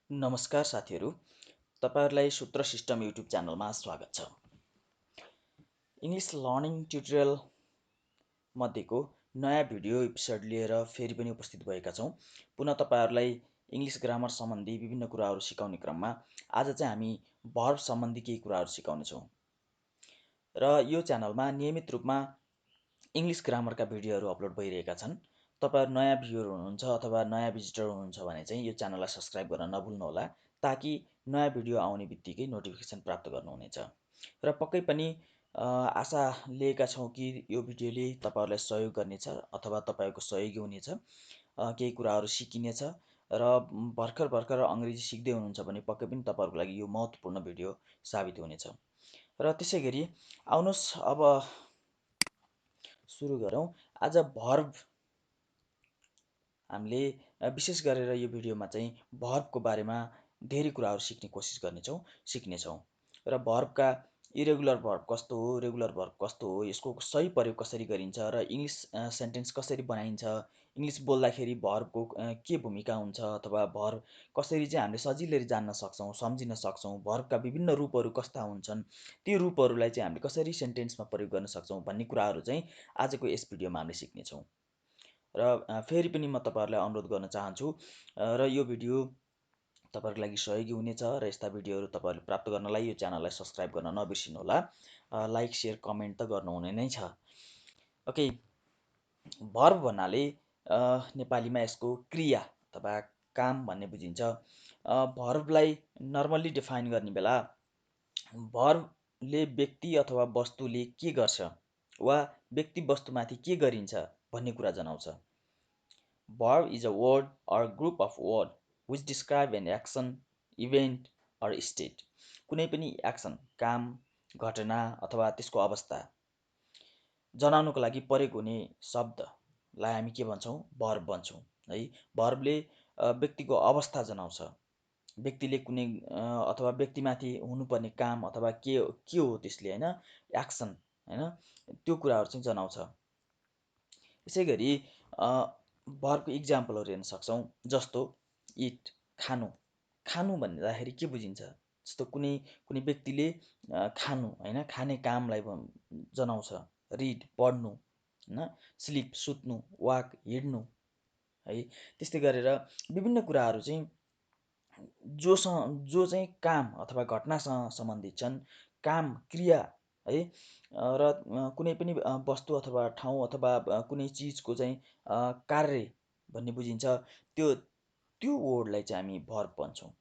नमस्कार साथीहरू, तपाईहरुलाई सूत्र सिस्टम युट्युब च्यानलमा स्वागत छ। इङ्ग्लिस लर्निङ ट्युटोरियल मध्येको नयाँ भिडियो एपिसोड लिएर फेरि पनि उपस्थित भएका छौँ। पुनः तपाईहरुलाई इङ्ग्लिस ग्रामर सम्बन्धी विभिन्न कुराहरू सिकाउने क्रममा आज चाहिँ हामी भर्ब सम्बन्धी केही कुराहरू सिकाउने छौँ। र यो च्यानलमा नियमित रूपमा इङ्ग्लिस ग्रामरका भिडियोहरू अपलोड भइरहेका छन्। तपाईहरु नयाँ भ्युअर हुनुहुन्छ अथवा नयाँ भिजिटर हुनुहुन्छ भने चाहिँ यो च्यानललाई सब्स्क्राइब गर्न नभुल्नुहोला ताकि नयाँ भिडियो आउने बित्तिकै नोटिफिकेसन प्राप्त गर्नुहुनेछ। र पक्कै पनि आशा लिएका छौँ कि यो भिडियोले तपाईहरुलाई सहयोग गर्नेछ अथवा तपाईको सहयोगी हुनेछ, केही कुराहरू सिकिनेछ र भर्खर अङ्ग्रेजी सिक्दै हुनुहुन्छ भने पक्कै पनि तपाईहरुको लागि यो महत्त्वपूर्ण भिडियो साबित हुनेछ। र त्यसैगरी आउनुहोस् अब सुरु गरौँ। आज भर्ब हामीले विशेष गरेर यो भिडियोमा चाहिँ भर्बको बारेमा धेरै कुराहरू सिक्नेछौँ। र भर्बका इरेगुलर भर्ब कस्तो हो, रेगुलर भर्ब कस्तो हो, यसको सही प्रयोग कसरी गरिन्छ र इङ्ग्लिस सेन्टेन्स कसरी बनाइन्छ, इङ्ग्लिस बोल्दाखेरि भर्बको के भूमिका हुन्छ अथवा भर्ब कसरी चाहिँ हामीले सजिलै जान्न सक्छौँ, सम्झिन सक्छौँ, भर्बका विभिन्न रूपहरू कस्ता हुन्छन्, ती रूपहरूलाई चाहिँ हामीले कसरी सेन्टेन्समा प्रयोग गर्न सक्छौँ भन्ने कुराहरू चाहिँ आजको यस भिडियोमा हामीले सिक्नेछौँ। र फेरि पनि म तपाईहरुलाई अनुरोध गर्न चाहन्छु र यो भिडियो तपाईहरुको लागि सहयोगी हुनेछ र यस्ता भिडियोहरू तपाईहरुले प्राप्त गर्नलाई यो च्यानललाई सब्स्क्राइब गर्न नबिर्सिनुहोला। लाइक, शेयर, कमेन्ट त गर्नुहुने नै छ। ओके, भर्ब भन्नाले नेपालीमा यसको क्रिया अथवा काम भन्ने बुझिन्छ। भर्बलाई नर्मल्ली डिफाइन गर्ने बेला भर्बले व्यक्ति अथवा वस्तुले के गर्छ वा व्यक्ति वस्तुमाथि के गरिन्छ भन्ने कुरा जनाउँछ। Verb is a word or group of words which describe an action, event or state. कुनै पनि एक्सन, काम, घटना अथवा त्यसको अवस्था जनाउनको लागि प्रयोग हुने शब्दलाई हामी के भन्छौँ? भर्ब भन्छौँ है। भर्बले व्यक्तिको अवस्था जनाउँछ। व्यक्तिले कुनै अथवा व्यक्तिमाथि हुनुपर्ने काम अथवा के हो त्यसले हैन, एक्सन हैन, त्यो कुराहरू चाहिँ जनाउँछ। यसैगरी भर्बको इक्जाम्पलहरू हेर्न सक्छौँ। जस्तो इट, खानु। खानु भन्दाखेरि के बुझिन्छ? जस्तो कुनै व्यक्तिले खानु हैन, खाने कामलाई जनाउँछ। रिड, पढ्नु हैन, स्लिप, सुत्नु, वाक, हिँड्नु है। त्यस्तै गरेर विभिन्न कुराहरू चाहिँ जो चाहिँ काम अथवा घटनासँग सम्बन्धित छन्, काम, क्रिया है, र कुनै पनि वस्तु अथवा ठाउँ अथवा कुनै चिजको चाहिँ कार्य भन्ने बुझिन्छ। त्यो वर्डलाई चाहिँ हामी भर्ब भन्छौँ।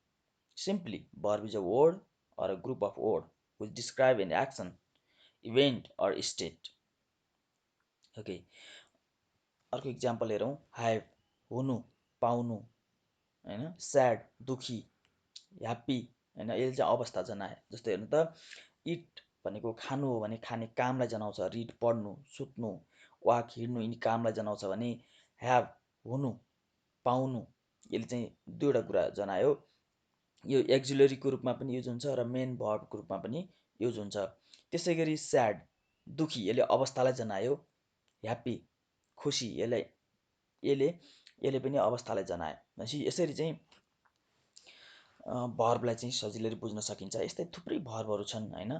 Simply verb is a word or a group of words which describe an action, event or state. Okay. अर्को इक्जाम्पल हेरौँ। ह्याभ, हुनु, पाउनु हैन, स्याड, दुखी, ह्याप्पी हैन, यसले चाहिँ अवस्था जनाए। जस्तो हेर्नु त, इट भनेको खानु हो भने खाने कामलाई जनाउँछ। रिड, पढ्नु, सुत्नु, वाक, हिँड्नु यिनी कामलाई जनाउँछ भने ह्याभ, हुनु, पाउनु यसले चाहिँ दुईवटा कुरा जनायो। यो एक्जिलरीको रूपमा पनि युज हुन्छ र मेन भर्बको रूपमा पनि युज हुन्छ। त्यसै गरी स्याड, दुखी, यसले अवस्थालाई जनायो। ह्याप्पी, खुसी, यसले पनि अवस्थालाई जनायो। यसरी चाहिँ भर्बलाई चाहिँ सजिलै बुझ्न सकिन्छ। यस्तै थुप्रै भर्बहरू छन् हैन।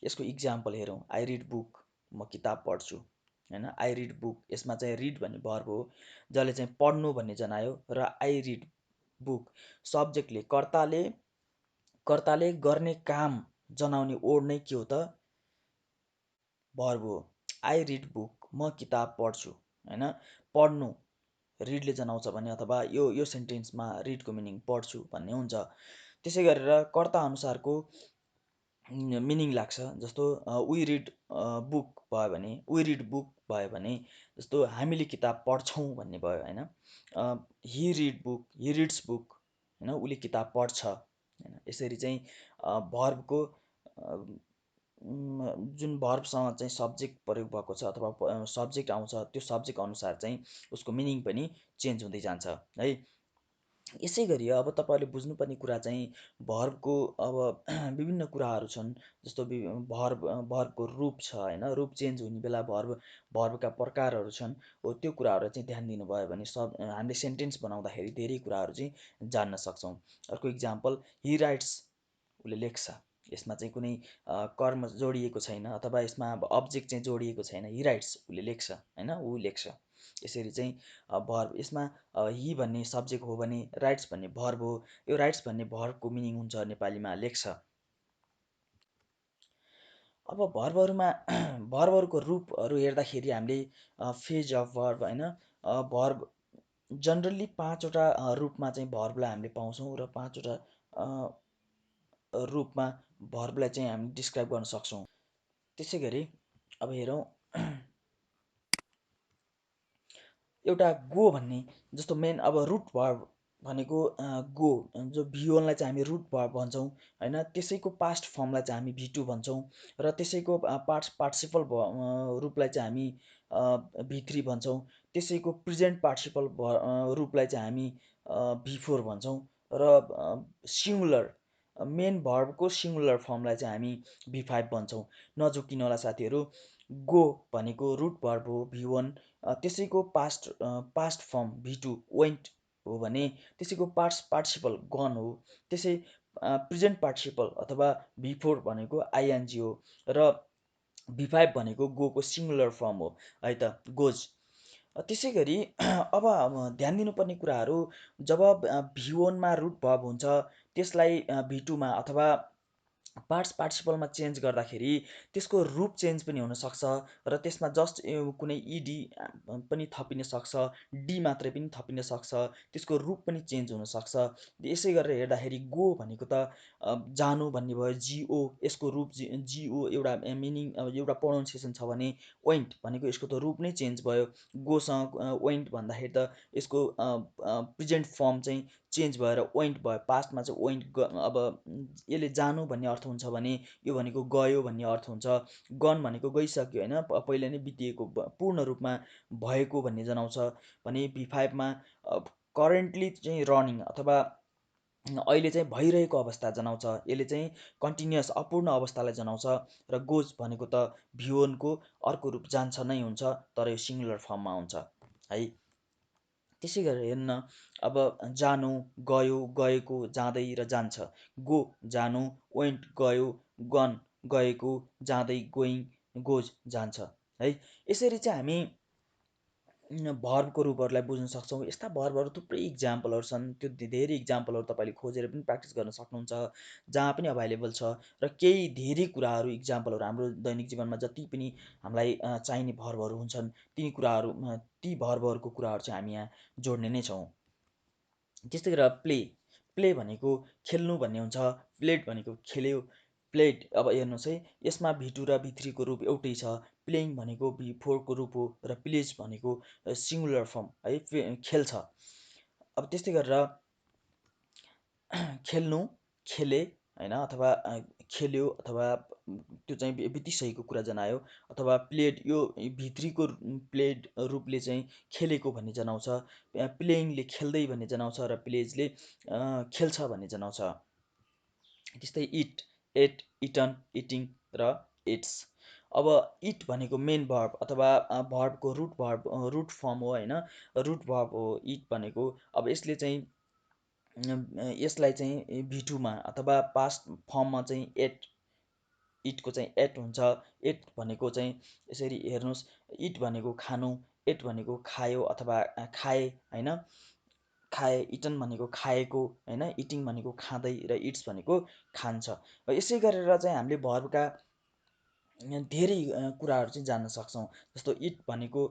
यसको इक्जाम्पल हेरौँ। आई रिड बुक, म किताब पढ्छु हैन। आई रिड बुक, यसमा चाहिँ रिड भन्ने भर्ब हो जसले चाहिँ पढ्नु भन्ने जनायो। र आई रिड बुक, सब्जेक्टले कर्ताले गर्ने काम जनाउने वर्ड नै के हो त? भर्ब हो। आई रिड बुक, म किताब पढ्छु हैन। पढ्नु रिडले जनाउँछ भने अथवा यो सेन्टेन्समा रिडको मिनिङ पढ्छु भन्ने हुन्छ। त्यसै गरेर कर्ता अनुसारको मिनिङ लाग्छ। जस्तो वी रिड बुक भयो भने, वी रिड बुक भयो भने जस्तो हामीले किताब पढ्छौँ भन्ने भयो हैन। ही रिड बुक, ही रिड्स बुक हैन, उसले किताब पढ्छ हैन। यसरी चाहिँ भर्बको जुन भर्बसँग चाहिँ सब्जेक्ट प्रयोग भएको छ अथवा सब्जेक्ट आउँछ, त्यो सब्जेक्ट अनुसार चाहिँ उसको मिनिङ पनि चेन्ज हुँदै जान्छ है। यसै गरी अब तपाईँहरूले बुझ्नुपर्ने कुरा चाहिँ भर्बको अब विभिन्न कुराहरू छन्। जस्तो भर्बको रूप छ होइन, रूप चेन्ज हुने बेला भर्बका प्रकारहरू छन्। हो त्यो कुराहरू चाहिँ ध्यान दिनुभयो भने हामीले सेन्टेन्स बनाउँदाखेरि धेरै कुराहरू चाहिँ जान्न सक्छौँ। अर्को इक्जाम्पल, हि राइट्स, उसले लेख्छ। यसमा चाहिँ कुनै कर्म जोडिएको छैन अथवा यसमा अब अब्जेक्ट चाहिँ जोडिएको छैन। हि राइट्स, उसले लेख्छ होइन, ऊ लेख्छ। यसरी चाहिँ भर्ब, यसमा हि भन्ने सब्जेक्ट हो भने राइट्स भन्ने भर्ब हो। यो राइट्स भन्ने भर्बको मिनिङ हुन्छ नेपालीमा लेख्छ। अब भर्बहरूमा भर्बहरूको रूपहरू हेर्दाखेरि हामीले फेज अफ भर्ब होइन, भर्ब जनरली 5वटा रूपमा चाहिँ भर्बलाई हामीले पाउँछौँ र 5वटा रूपमा भर्बलाई चाहिँ हामी डिस्क्राइब गर्न सक्छौँ। त्यसै गरी अब हेरौँ, एउटा गो भन्ने जस्तो मेन अब रुट भर्ब भनेको गो, जो V1लाई चाहिँ हामी रुट भर्ब भन्छौँ होइन, त्यसैको पास्ट फर्मलाई चाहिँ हामी V2 भन्छौँ र त्यसैको पार्टिसिपल रूपलाई चाहिँ हामी V3 भन्छौँ। त्यसैको प्रेजेन्ट पार्टिसिपल रूपलाई चाहिँ हामी V4 भन्छौँ र सिङ्गुलर मेन भर्बको सिङ्गुलर फर्मलाई चाहिँ हामी V5 भन्छौँ। नझुक्किनु होला साथीहरू, गो भनेको रुट भर्ब हो V1, त्यसैको पास्ट फर्म V2 वेन्ट हो भने त्यसैको पार्टिसिपल गन हो। त्यसै प्रेजेन्ट पार्टिसिपल अथवा V4 भनेको आइएनजी हो र V5 भनेको गोको सिङ्गुलर फर्म हो है त, गोज। त्यसै गरी अब ध्यान दिनुपर्ने कुराहरू, जब V1मा रुट भर्ब हुन्छ त्यसलाई V2मा अथवा पार्टिसिपलमा चेन्ज गर्दाखेरि त्यसको रूप चेन्ज पनि हुनसक्छ र त्यसमा जस्ट कुनै इडी पनि थपिन सक्छ, डी मात्रै पनि थपिन सक्छ, त्यसको रूप पनि चेन्ज हुनसक्छ। यसै गरेर हेर्दाखेरि गो भनेको त जानु भन्ने भयो, जिओ, यसको रूप जिओ एउटा मिनिङ एउटा प्रोनाउन्सिएसन छ भने वेन्ट भनेको यसको त रूप नै चेन्ज भयो। गोसँग वेन्ट भन्दाखेरि त यसको प्रेजेन्ट फर्म चाहिँ चेन्ज भएर वेन्ट भयो, पास्टमा चाहिँ वेन्ट, अब यसले जानु भन्ने अर्थ हुन्छ भने यो भनेको गयो भन्ने अर्थ हुन्छ। गन भनेको गइसक्यो होइन, पहिले नै बितिएको, पूर्ण रूपमा भएको भन्ने जनाउँछ भने V5मा करेन्टली चाहिँ रनिङ अथवा अहिले चाहिँ भइरहेको अवस्था जनाउँछ। यसले चाहिँ कन्टिन्युस अपूर्ण अवस्थालाई जनाउँछ र गोज भनेको त V1को अर्को रूप जान्छ नै हुन्छ, तर यो सिङ्गुलर फर्ममा हुन्छ है। त्यसै गरेर हेर्न, अब जानु, गयो, गएको, जाँदै र जान्छ। गो जानु, वेन्ट गयो, गन गएको, जाँदै गोइङ, गोज जान्छ है। यसरी चाहिँ हामी भर्बको रूपहरूलाई बुझ्न सक्छौँ। यस्ता भर्बहरू थुप्रै इक्जाम्पलहरू छन्, त्यो धेरै इक्जाम्पलहरू तपाईँले खोजेर पनि प्र्याक्टिस गर्न सक्नुहुन्छ, जहाँ पनि अभाइलेबल छ। र केही धेरै कुराहरू, इक्जाम्पलहरू हाम्रो दैनिक जीवनमा जति पनि हामीलाई चाहिने भर्बहरू हुन्छन्, ती भर्बहरूको कुराहरू चाहिँ हामी यहाँ जोड्ने नै छौँ। त्यस्तै गरेर प्ले भनेको खेल्नु भन्ने हुन्छ, प्लेड भनेको खेल्यो, प्लेड। अब हेर्नुहोस् है, यसमा V2 र V3को रूप एउटै छ। प्लेइङ भनेको V4को रूप हो र प्लेज भनेको सिङ्गुलर फर्म है, खेल्छ। अब त्यस्तै गरेर खेल्नु, खेले होइन, अथवा खेल्यो, अथवा त्यो चाहिँ बितिसकेको कुरा जनायो, अथवा प्लेड, यो V3को प्लेड रूपले चाहिँ खेलेको भन्ने जनाउँछ। प्लेइङले खेल्दै भन्ने जनाउँछ र प्लेजले खेल्छ भन्ने जनाउँछ। त्यस्तै इट, एट, इटन, इटिङ र इट्स। अब इट भनेको मेन भर्ब अथवा भर्बको रुट फर्म हो होइन, रुट भर्ब हो इट भनेको। अब यसलाई चाहिँ V2मा अथवा पास्ट फर्ममा चाहिँ इटको चाहिँ एट हुन्छ। एट भनेको चाहिँ यसरी हेर्नुहोस्, इट भनेको खानु, एट भनेको खायो अथवा खाए होइन, खाए। इटन भनेको खाएको होइन, इटिङ भनेको खाँदै र इट्स भनेको खान्छ। यसै गरेर चाहिँ हामीले भर्बका धेरै कुराहरू चाहिँ जान्न सक्छौँ। जस्तो इट भनेको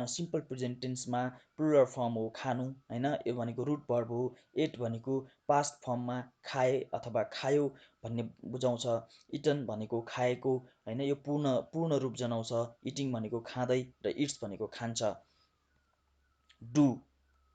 सिम्पल प्रेजेन्ट टेन्समा प्लुरल फर्म हो, खानु होइन, यो भनेको रुट भर्ब हो। एट भनेको पास्ट फर्ममा खाए अथवा खायो भन्ने बुझाउँछ। इटन भनेको खाएको होइन, यो पूर्ण रूप जनाउँछ। इटिङ भनेको खाँदै र इट्स भनेको खान्छ। Do,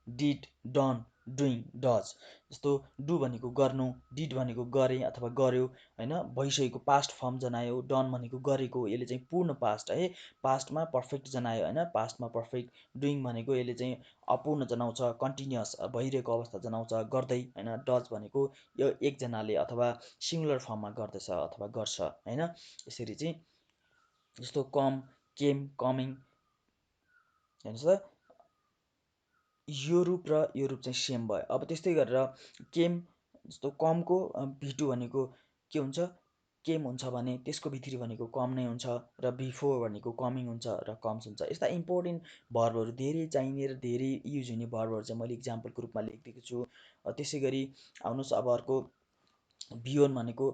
did, done doing does. जस्तो डु भनेको गर्नु, डिड भनेको गरे अथवा गर्यो होइन, भइसकेको पास्ट फर्म जनायो। डन भनेको गरेको, यसले चाहिँ पूर्ण पास्ट है, पास्टमा पर्फेक्ट जनायो होइन, पास्टमा पर्फेक्ट। डुइङ भनेको यसले चाहिँ अपूर्ण जनाउँछ, कन्टिन्युअस भइरहेको अवस्था जनाउँछ, गर्दै होइन। डज भनेको यो एकजनाले अथवा सिङ्गुलर फर्ममा गर्दछ अथवा गर्छ होइन। यसरी चाहिँ जस्तो कम, केम, कमिङ हेर्नुहोस् त, यो रूप र यो रूप चाहिँ सेम भयो। अब त्यस्तै गरेर केम, जस्तो कमको V2 भनेको के हुन्छ, केम हुन्छ भने त्यसको V3 भनेको कम नै हुन्छ, र V4 भनेको कमिङ हुन्छ र कम्स हुन्छ। यस्ता इम्पोर्टेन्ट भर्बहरू धेरै चाहिने र धेरै युज हुने भर्बहरू चाहिँ मैले इक्जाम्पलको रूपमा लेखिदिएको छु। त्यसै गरी आउनुहोस् अब अर्को बियोन भनेको,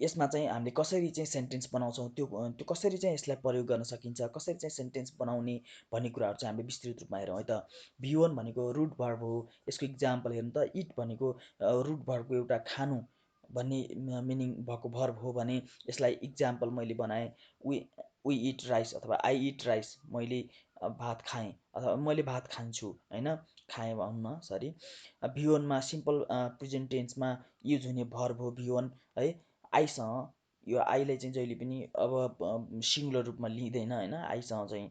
यसमा चाहिँ हामीले कसरी चाहिँ सेन्टेन्स बनाउँछौँ, त्यो कसरी चाहिँ यसलाई प्रयोग गर्न सकिन्छ, कसरी चाहिँ सेन्टेन्स बनाउने भन्ने कुराहरू चाहिँ हामीले विस्तृत रूपमा हेरौँ है त। बियोन भनेको रुट भर्ब हो। यसको इक्जाम्पल हेर्नु त, इट भनेको रुट भर्बको एउटा खानु भन्ने मिनिङ भएको भर्ब हो भने यसलाई इक्जाम्पल मैले बनाएँ, वी वी इट राइस अथवा आई इट राइस, मैले भात खाएँ अथवा मैले भात खान्छु होइन, खाएँ भन्न सरी। भिओनमा सिम्पल प्रेजेन्ट टेन्समा युज हुने भर्ब हो भिओन है। आइसँग यो आईलाई चाहिँ जहिले पनि अब सिङ्गुलर रूपमा लिँदैन होइन, आईसँग चाहिँ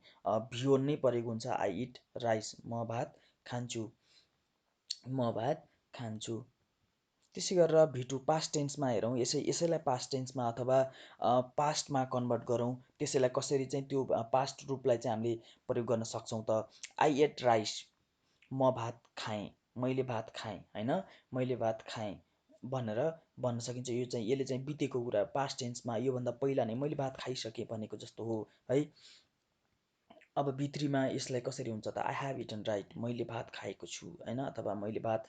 भिओन नै परेको हुन्छ। आई इट राइस, म भात खान्छु, म भात खान्छु। त्यसै गरेर V2 पास्ट टेन्समा हेरौँ, यसैलाई पास्ट टेन्समा अथवा पास्टमा कन्भर्ट गरौँ, त्यसैलाई कसरी चाहिँ त्यो पास्ट रूपलाई चाहिँ हामीले प्रयोग गर्न सक्छौँ त। आई एट राइस, म भात खाएँ, मैले भात खाएँ होइन, मैले भात खाएँ भनेर भन्न सकिन्छ। यो चाहिँ यसले चाहिँ बितेको कुरा पास्ट टेन्समा योभन्दा पहिला नै मैले भात खाइसकेँ भनेको जस्तो हो है। अब V3मा यसलाई कसरी हुन्छ त, आई हेभ इटन राइट, मैले भात खाएको छु होइन, अथवा मैले भात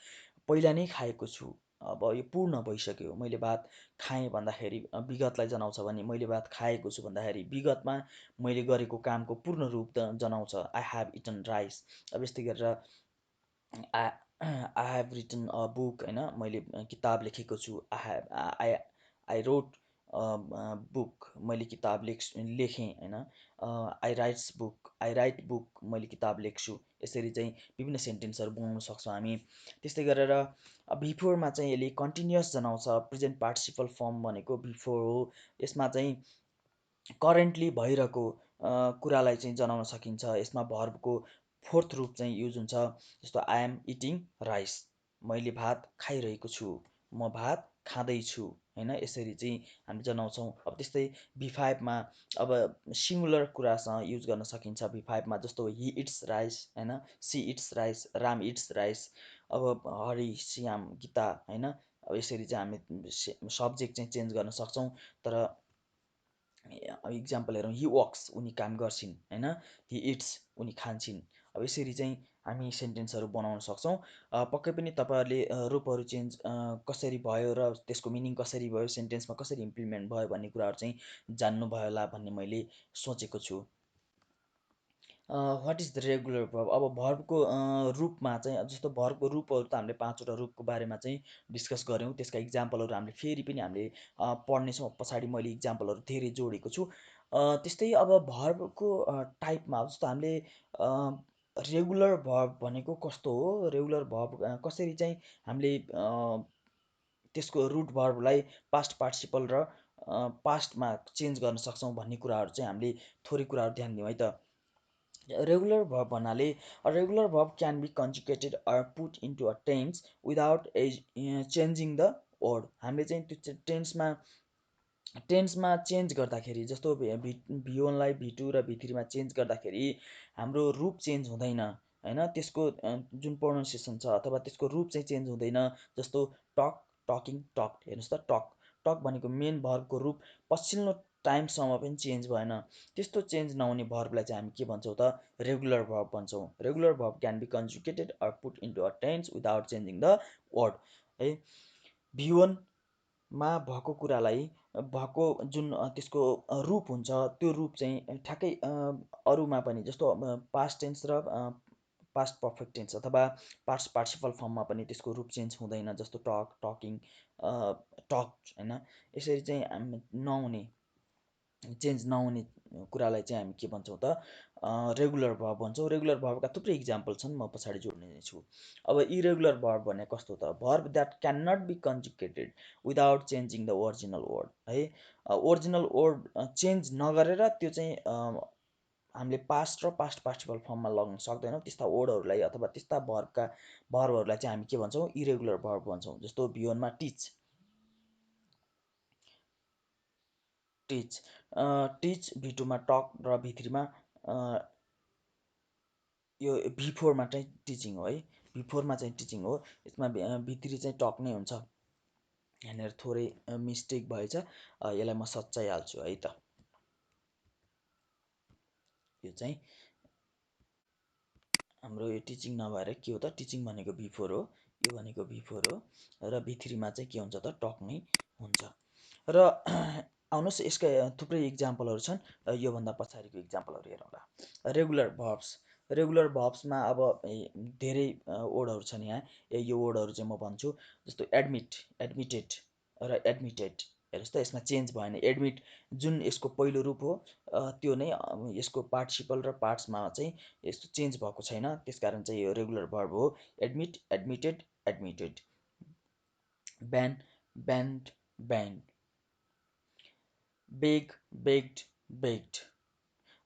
पहिला नै खाएको छु। अब यो पूर्ण भइसक्यो, मैले भात खाएँ भन्दाखेरि विगतलाई जनाउँछ भने मैले भात खाएको छु भन्दाखेरि विगतमा मैले गरेको कामको पूर्ण रूप जनाउँछ, आई हेभ इटन राइस। अब यस्तै गरेर I I have written a book होइन, मैले किताब लेखेको छु। आई आई रोट बुक, मैले किताब लेखेँ होइन। I rights book, I right book, मैले किताब लेख्छु। यसरी चाहिँ विभिन्न सेन्टेन्सहरू बनाउन सक्छौँ हामी। त्यस्तै गरेर V4मा चाहिँ यसले कन्टिन्युअस जनाउँछ। प्रेजेन्ट पार्टिसिपल फर्म भनेको V4 हो। यसमा चाहिँ करेन्टली भइरहेको कुरालाई चाहिँ जनाउन सकिन्छ। यसमा भर्बको फोर्थ रूप चाहिँ युज हुन्छ। जस्तो आई एम इटिङ राइस, मैले भात खाइरहेको छु, म भात खाँदैछु होइन। यसरी चाहिँ हामी जनाउँछौँ। अब त्यस्तै V5मा अब सिङ्गुलर कुरासँग युज गर्न सकिन्छ। V5मा जस्तो हि इट्स राइस होइन, see it's rice, Ram it's rice. अब हरि, श्याम, गीता होइन। अब यसरी चाहिँ हामी सब्जेक्ट चाहिँ चेन्ज गर्न सक्छौँ। तर इक्जाम्पल हेरौँ, हि वक्स, उनी काम गर्छिन् होइन, हि इट्स, उनी खान्छन्। अब यसरी चाहिँ हामी सेन्टेन्सहरू बनाउन सक्छौँ। पक्कै पनि तपाईँहरूले रूपहरू चेन्ज कसरी भयो र त्यसको मिनिङ कसरी भयो, सेन्टेन्समा कसरी इम्प्लिमेन्ट भयो भन्ने कुराहरू चाहिँ जान्नुभयो होला भन्ने मैले सोचेको छु। What is the regular verb. अब भर्बको रूपमा चाहिँ जस्तो भर्बको रूपहरू त हामीले 5वटा रूपको बारेमा चाहिँ डिस्कस गऱ्यौँ। त्यसका इक्जाम्पलहरू हामीले फेरि पनि हामीले पढ्नेछौँ। पछाडि मैले इक्जाम्पलहरू धेरै जोडेको छु। त्यस्तै अब भर्बको टाइपमा जस्तो हामीले रेगुलर भर्ब भनेको कस्तो हो, रेगुलर भर्ब कसरी चाहिँ हामीले त्यसको रुट भर्बलाई पास्ट पार्टिसिपल र पास्टमा चेन्ज गर्न सक्छौँ भन्ने कुराहरू चाहिँ हामीले थोरै कुराहरू ध्यान दिउँ है त। रेगुलर भर्ब भन्नाले regular verb can be conjugated or put into a tense without changing the word. हामीले चाहिँ त्यो टेन्समा चेन्ज गर्दाखेरि, जस्तो V1लाई V2 र V3मा चेन्ज गर्दाखेरि हाम्रो रूप चेन्ज हुँदैन होइन। त्यसको जुन प्रोनाउन्सिएसन छ अथवा त्यसको रूप चाहिँ चेन्ज हुँदैन। जस्तो टक, टकिङ, टक्ड। हेर्नुहोस् त, टक टक भनेको मेन भर्बको रूप पछिल्लो टाइमसम्म पनि चेन्ज भएन। त्यस्तो चेन्ज नहुने भर्बलाई चाहिँ हामी के भन्छौँ त, रेगुलर भर्ब भन्छौँ। Regular verb can be conjugated or put into a tense without changing the word है। V1मा भएको कुरालाई भएको जुन त्यसको रूप हुन्छ, त्यो रूप चाहिँ ठ्याक्कै अरूमा पनि, जस्तो पास्ट टेन्स र पास्ट पर्फेक्ट टेन्स अथवा पास्ट पार्टिसिपल फर्ममा पनि त्यसको रूप चेन्ज हुँदैन। जस्तो टक, टकिङ, टक्ड होइन। यसरी चाहिँ नहुने चेन्ज नहुने कुरालाई चाहिँ हामी के भन्छौँ त रेगुलर भर्ब भन्छौँ। रेगुलर भर्बका थुप्रै इक्जाम्पल छन्, म पछाडि जोड्ने नै छु। अब इरेगुलर भर्ब भने कस्तो त, verb that can not be conjugated without changing the original word है। ओरिजिनल वर्ड चेन्ज नगरेर त्यो चाहिँ हामीले पास्ट र पास्ट पार्टिसिपल फर्ममा लग्न सक्दैनौँ। त्यस्ता वर्डहरूलाई अथवा त्यस्ता भर्बहरूलाई चाहिँ हामी के भन्छौँ, इरेगुलर भर्ब भन्छौँ। जस्तो भिओनमा टिच, टिच टिच, भिटुमा टक र भित्रीमा यो भी4मा चाहिँ टिचिङ हो है। भी4मा चाहिँ टिचिङ हो, यसमा भित्री चाहिँ टक नै हुन्छ। यहाँनिर थोरै मिस्टेक भएछ, यसलाई म सच्याइहाल्छु है त। यो चाहिँ हाम्रो यो टिचिङ नभएर के हो त, टिचिङ भनेको भी4 हो, यो भनेको भी4 हो र भी3मा चाहिँ के हुन्छ त, टक नै हुन्छ। र आउनुहोस् यसका थुप्रै इक्जाम्पलहरू छन्, योभन्दा पछाडिको इक्जाम्पलहरू हेरौँला। रेगुलर भर्ब्स, रेगुलर भर्ब्समा अब धेरै वर्डहरू छन् यहाँ, यो वर्डहरू चाहिँ म भन्छु। जस्तो एडमिट, एडमिटेड र एडमिटेड, हेर्नुहोस् त यसमा चेन्ज भएन। एडमिट जुन यसको पहिलो रूप हो त्यो नै यसको पार्टिसिपल र पार्ट्समा चाहिँ यस्तो चेन्ज भएको छैन, त्यसकारण चाहिँ यो रेगुलर भर्ब हो। Admit, admitted, admitted. Ban, banned, banned. Beg, begged, begged.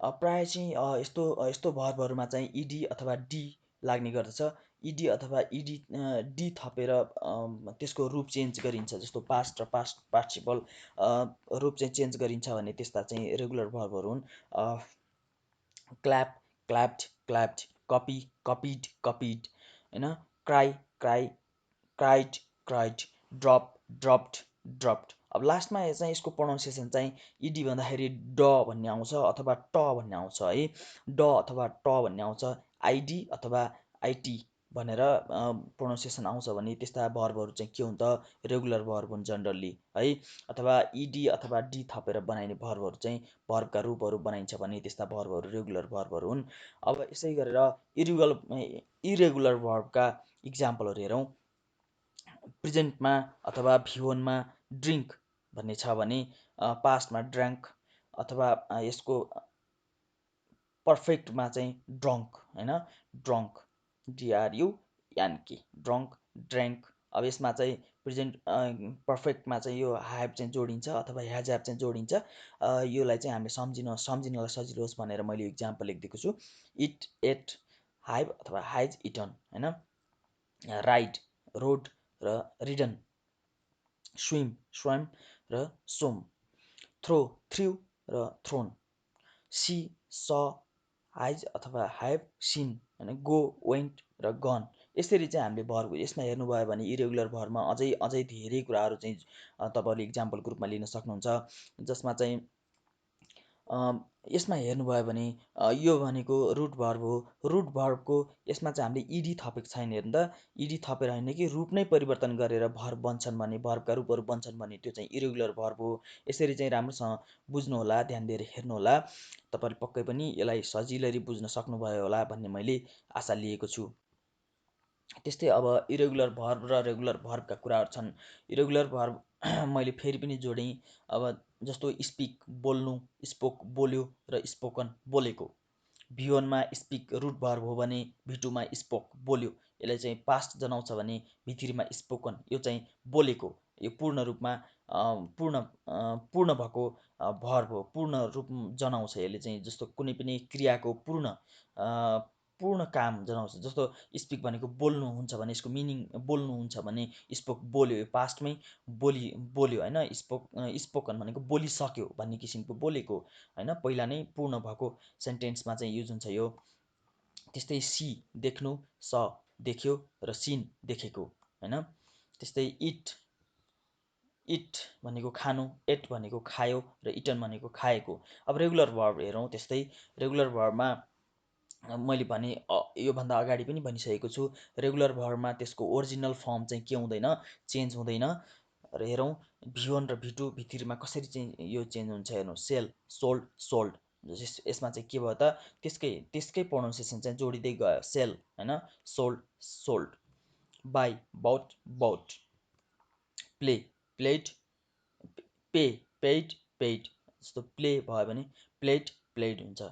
प्रायः चाहिँ यस्तो यस्तो भर्बहरूमा चाहिँ इडी अथवा डी लाग्ने गर्दछ। इडी अथवा इडी डी थपेर त्यसको रूप चेन्ज गरिन्छ। जस्तो पास्ट र पास्ट पार्टिसिपल रूप चाहिँ चेन्ज गरिन्छ भने त्यस्ता चाहिँ रेगुलर भर्बहरू हुन्। क्ल्याप, क्ल्याप्ड, क्ल्याप्ड। कपी, कपिड, कपिड होइन। Cry, cry, cried, cried. Drop, dropped, dropped. अब लास्टमा चाहिँ यसको प्रोनाउन्सिएसन चाहिँ इडी भन्दाखेरि ड भन्ने आउँछ अथवा ट भन्ने आउँछ है। ड अथवा ट भन्ने आउँछ। आइडी अथवा आइटी भनेर प्रोनाउन्सिएसन आउँछ भने त्यस्ता भर्बहरू चाहिँ के हुन् त, रेगुलर भर्ब हुन् जनरली है। अथवा इडी अथवा डी थपेर बनाइने भर्बहरू चाहिँ भर्बका रूपहरू बनाइन्छ भने त्यस्ता भर्बहरू रेगुलर भर्बहरू हुन्। अब यसै गरेर इरेगुलर भर्बका इक्जाम्पलहरू हेरौँ। प्रेजेन्टमा अथवा भी1मा ड्रिङ्क भन्ने छ भने पास्टमा ड्रङ्क, अथवा यसको पर्फेक्टमा चाहिँ ड्रङ्क होइन, ड्रङ्क, डिआरयुएनके, ड्रङ्क, ड्रङ्क। अब यसमा चाहिँ प्रेजेन्ट पर्फेक्टमा चाहिँ यो ह्याभ चाहिँ जोडिन्छ अथवा ह्याज ह्याभ चाहिँ जोडिन्छ। योलाई चाहिँ हामीले सम्झिनलाई सजिलो होस् भनेर मैले इक्जाम्पल लेखिदिएको छु। इट, एट, ह्याभ अथवा ह्याज इटन होइन। राइड, रोड र रिडन। स्विम, स्वम र सोम। थ्रो, थ्र्यु र थ्रोन। सी, स, हाइज अथवा ह्याभ सिन होइन। गो, वेन्ट र गन। यसरी चाहिँ हामीले भर्ब, यसमा हेर्नुभयो भने इरेगुलर भर्बमा अझै धेरै कुराहरू चाहिँ तपाईँहरूले इक्जाम्पलको रूपमा लिन सक्नुहुन्छ। जसमा चाहिँ यसमा हेर्नुभयो भने यो भनेको रुट भर्ब हो। रुट भर्बको यसमा चाहिँ हामीले इडी थपेको छैन। हेर्नु त, इडी थपेर होइन कि रूप नै परिवर्तन गरेर भर्ब बन्छन् भने, भर्बका रूपहरू बन्छन् भने त्यो चाहिँ इरेगुलर भर्ब हो। यसरी चाहिँ राम्रोसँग बुझ्नुहोला, ध्यान दिएर हेर्नुहोला। तपाईँले पक्कै पनि यसलाई सजिलैले बुझ्न सक्नुभयो होला भन्ने मैले आशा लिएको छु। त्यस्तै अब इरेगुलर भर्ब र रेगुलर भर्बका कुराहरू छन्। इरेगुलर भर्ब मैले फेरि पनि जोडेँ। अब जस्तो स्पिक, बोल्नु, स्पोक, बोल्यो र स्पोकन, बोलेको। भी1मा स्पिक रुट भर्ब हो भने भी2मा स्पोक, बोल्यो। यसलाई चाहिँ पास्ट जनाउँछ भने भी3मा स्पोकन, यो चाहिँ बोलेको। यो पूर्ण रूपमा पूर्ण भएको भर्ब हो, पूर्ण रूप जनाउँछ यसले चाहिँ। जस्तो कुनै पनि क्रियाको पूर्ण काम जनाउँछ। जस्तो स्पिक भनेको बोल्नुहुन्छ भने यसको मिनिङ बोल्नुहुन्छ भने स्पोक, बोल्यो, यो पास्टमै बोल्यो होइन। स्पोकन भनेको बोलिसक्यो भन्ने किसिमको, बोलेको होइन, पहिला नै पूर्ण भएको सेन्टेन्समा चाहिँ युज हुन्छ यो। त्यस्तै सी, देख्नु, स, देख्यो र सिन, देखेको होइन। त्यस्तै इट, इट भनेको खानु, एट भनेको खायो र इटन भनेको खाएको। अब रेगुलर भर्ब हेरौँ। त्यस्तै रेगुलर भर्बमा मैले भने योभन्दा अगाडि पनि भनिसकेको छु, रेगुलर भर्बमा त्यसको ओरिजिनल फर्म चाहिँ के हुँदैन, चेन्ज हुँदैन। र हेरौँ भी1 र भी2 भी3मा कसरी चाहिँ यो चेन्ज हुन्छ हेर्नु। Sell, sold, sold. यसमा चाहिँ के भयो त, त्यसकै प्रोनाउन्सिएसन चाहिँ जोडिँदै गयो। सेल होइन, sold, sold. By, but, but. Play, played. Pay, paid, paid. जस्तो प्ले भयो भने प्लेड प्लेड हुन्छ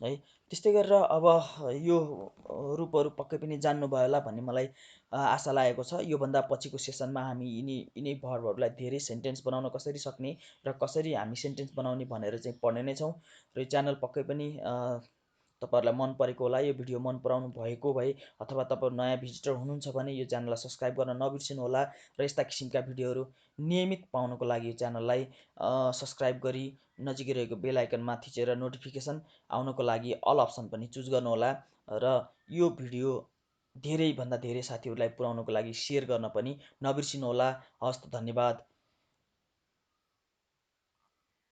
है। त्यस्तै गरेर अब यो रूपहरू पक्कै पनि जान्नुभयो होला भन्ने मलाई आशा लागेको छ। योभन्दा पछिको सेसनमा हामी यिनै भर्बहरूलाई धेरै सेन्टेन्स बनाउन कसरी सक्ने र कसरी हामी सेन्टेन्स बनाउने भनेर चाहिँ पढ्ने नै छौँ। र यो च्यानल पक्कै पनि तपाईँहरूलाई मन परेको होला। यो भिडियो मन पराउनु भएको भए अथवा तपाईँ नयाँ भिजिटर हुनुहुन्छ भने यो च्यानललाई सब्सक्राइब गर्न नबिर्सिनु होला र यस्ता किसिमका भिडियोहरू नियमित पाउनको लागि यो च्यानललाई सब्सक्राइब गरी नजिकै रहेको बेल आइकनमा थिचेर नोटिफिकेसन आउनको लागि अल अप्सन पनि चुज गर्नुहोला र यो भिडियो धेरैभन्दा धेरै साथीहरूलाई पुर्याउनको लागि सेयर गर्न पनि नबिर्सिनु होला। हवस् त, धन्यवाद।